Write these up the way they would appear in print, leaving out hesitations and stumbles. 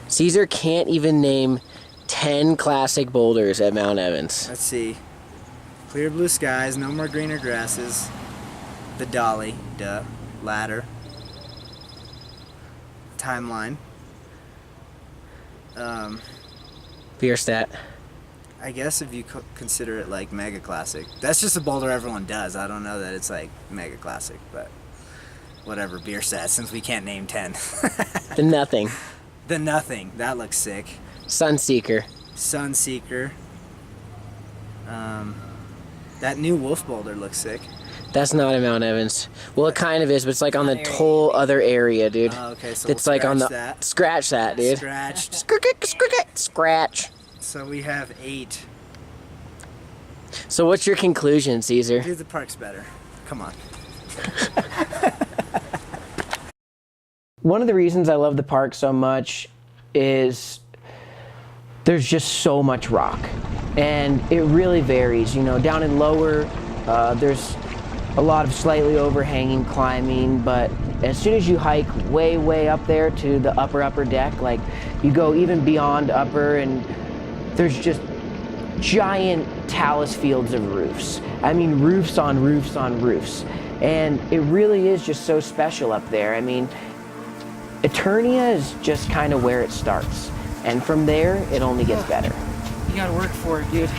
Caesar can't even name 10 classic boulders at Mount Evans. Let's see. Clear blue skies, no more greener grasses. The dolly, duh. Ladder. Timeline. Bierstadt. I guess if you consider it like mega classic. That's just a boulder everyone does. I don't know that it's like mega classic, but whatever. Bierstadt, since we can't name 10. The Nothing. The Nothing. That looks sick. Sunseeker. Sunseeker. That new wolf boulder looks sick. That's not in Mount Evans. Well, it kind of is, but it's like on the whole other area, dude. Oh, okay, so it's we'll like on the that. scratch that, dude. Scratched. Scratch. So we have 8. So what's your conclusion, Caesar? Dude, the park's better. Come on. One of the reasons I love the park so much is there's just so much rock, and it really varies. You know, down in lower, there's a lot of slightly overhanging climbing, but as soon as you hike way up there to the upper deck, like you go even beyond upper, and there's just giant talus fields of roofs. I mean, roofs on roofs on roofs, and it really is just so special up there. I mean, Eternia is just kind of where it starts, and from there it only gets better. You gotta work for it, dude.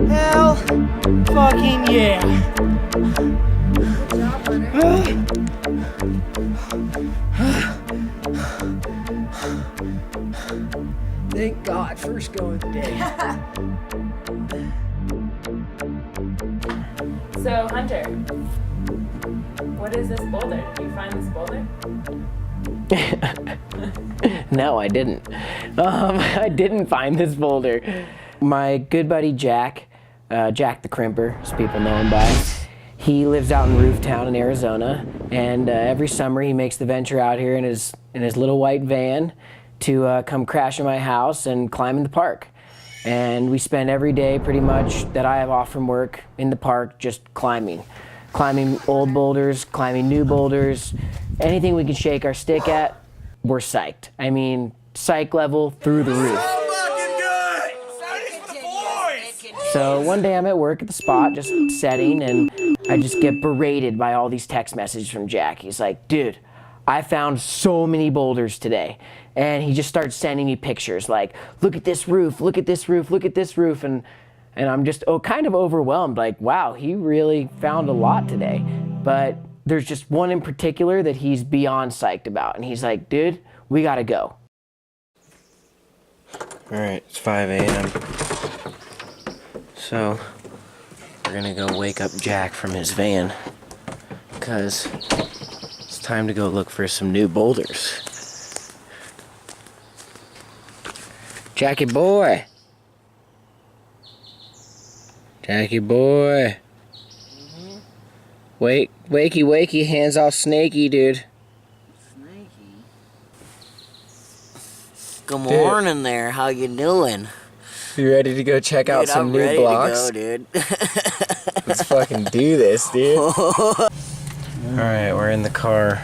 Hell fucking yeah. Thank God, first go of the day. So, Hunter, what is this boulder? Did you find this boulder? No, I didn't. I didn't find this boulder. My good buddy Jack, Jack the Crimper, as people know him by, he lives out in Rooftown in Arizona, and every summer he makes the venture out here in his little white van to come crash in my house and climb in the park. And we spend every day pretty much that I have off from work in the park just climbing old boulders, climbing new boulders, anything we can shake our stick at, we're psyched. I mean, psych level through the roof. So one day I'm at work at the spot, just setting, and I just get berated by all these text messages from Jack. He's like, dude, I found so many boulders today. And he just starts sending me pictures like, look at this roof, look at this roof, look at this roof. And I'm just kind of overwhelmed, like, wow, he really found a lot today. But there's just one in particular that he's beyond psyched about. And he's like, dude, we gotta go. All right, it's 5 a.m. So we're gonna go wake up Jack from his van because it's time to go look for some new boulders. Jackie boy. Jackie boy. Wake, wakey, hands all snaky, dude. Snaky? Good morning there, how you doing? You ready to go check out some new blocks? Dude, I'm ready to go, dude. Let's fucking do this, dude. Alright, we're in the car.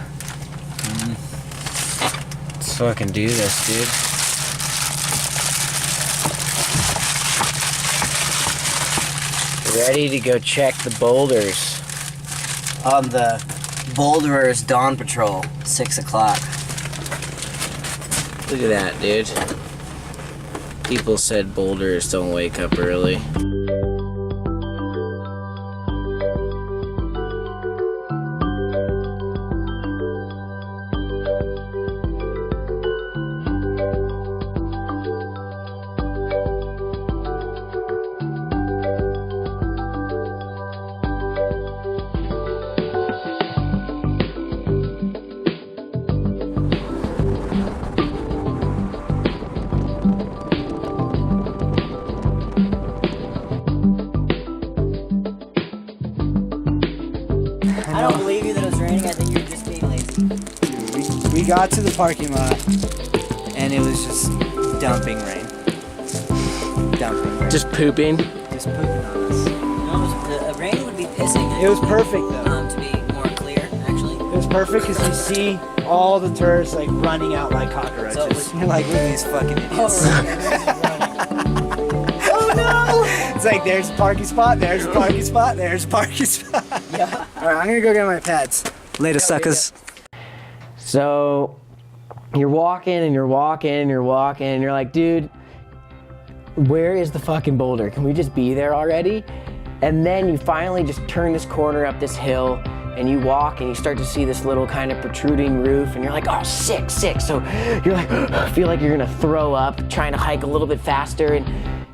fucking do this, dude. Ready to go check the boulders. On the Boulderers Dawn Patrol, 6 o'clock. Look at that, dude. People said boulders don't wake up early. I don't believe you that it was raining. I think you're just being lazy. We got to the parking lot, and it was just dumping rain. Dumping rain. Just pooping. Just pooping on us. No, the rain would be pissing. It was perfect, though. To be more clear, actually. It was perfect because you see all the tourists like running out like cockroaches. So it was- You're like, look at these fucking idiots. Oh no! It's like there's a parking spot, there's a parking spot, there's a parking spot. Yeah. Alright, I'm gonna go get my pads. Later, suckers. So you're walking and you're walking and you're walking and you're like, dude, where is the fucking boulder? Can we just be there already? And then you finally just turn this corner up this hill and you walk and you start to see this little kind of protruding roof and you're like, oh, sick, sick. So you're like, feel like you're gonna throw up, trying to hike a little bit faster, and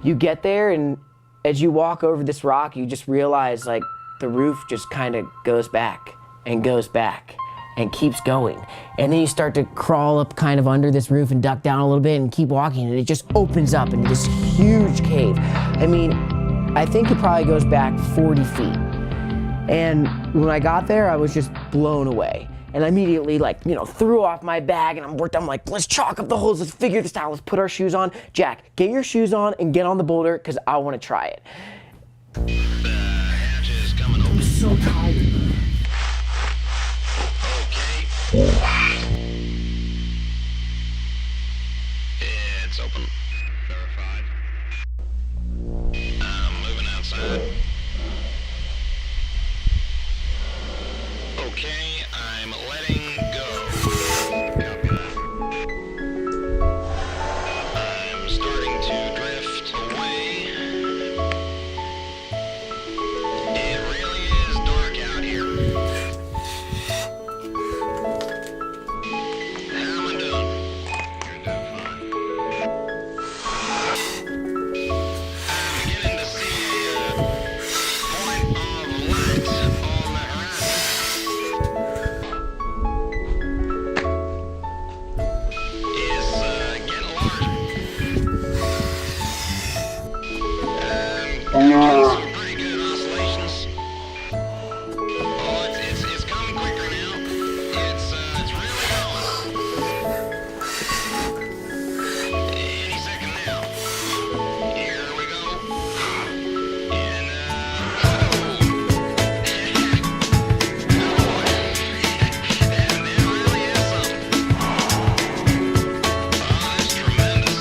you get there, and as you walk over this rock, you just realize like the roof just kind of goes back and goes back and keeps going. And then you start to crawl up kind of under this roof and duck down a little bit and keep walking, and it just opens up into this huge cave. I mean, I think it probably goes back 40 feet. And when I got there, I was just blown away. And I immediately, like, you know, threw off my bag and I'm like, let's chalk up the holes, let's figure this out, let's put our shoes on. Jack, get your shoes on and get on the boulder, because I want to try it. I'm so tired. It's open. Verified. I'm moving outside. Okay, I'm letting go. Copy that. I'm starting to drift away. It really is dark out here. How am I doing? You're doing fine. I'm beginning to see a point of light on the horizon. It's getting larger. I'm getting some pretty good oscillations. Oh, it's coming quicker now. It's really going. Any second now. Here we go. And and it really is something. Oh, that's tremendous.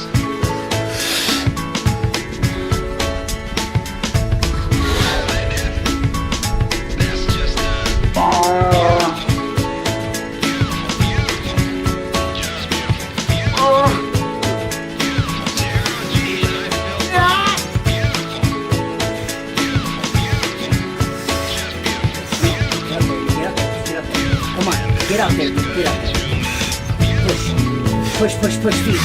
That's just Come on, get out there, get out there. Push feet.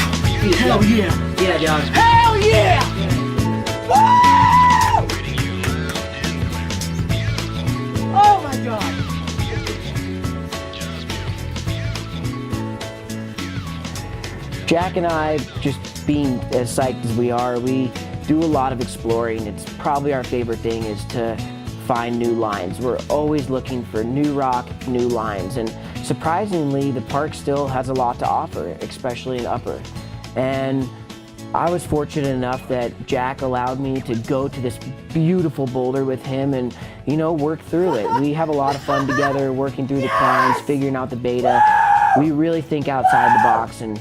Hell yeah. Yeah, dog. Hell yeah! Woo! Oh my god. Jack and I, just being as psyched as we are, we do a lot of exploring. It's probably our favorite thing is to find new lines. We're always looking for new rock, new lines, and surprisingly, the park still has a lot to offer, especially in Upper. And I was fortunate enough that Jack allowed me to go to this beautiful boulder with him and, you know, work through it. We have a lot of fun together, working through the climbs, figuring out the beta. we really think outside the box, and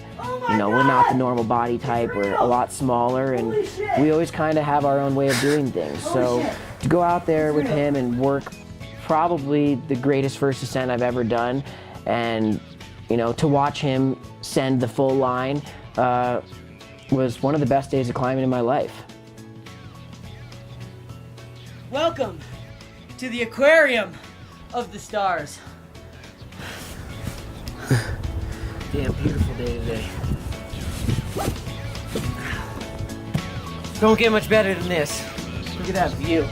you know, we're not the normal body type. We're a lot smaller, and we always kind of have our own way of doing things. So to go out there with him and work probably the greatest first ascent I've ever done, and you know, to watch him send the full line was one of the best days of climbing in my life. Welcome to the aquarium of the stars. Damn beautiful day today. Don't get much better than this. Look at that view.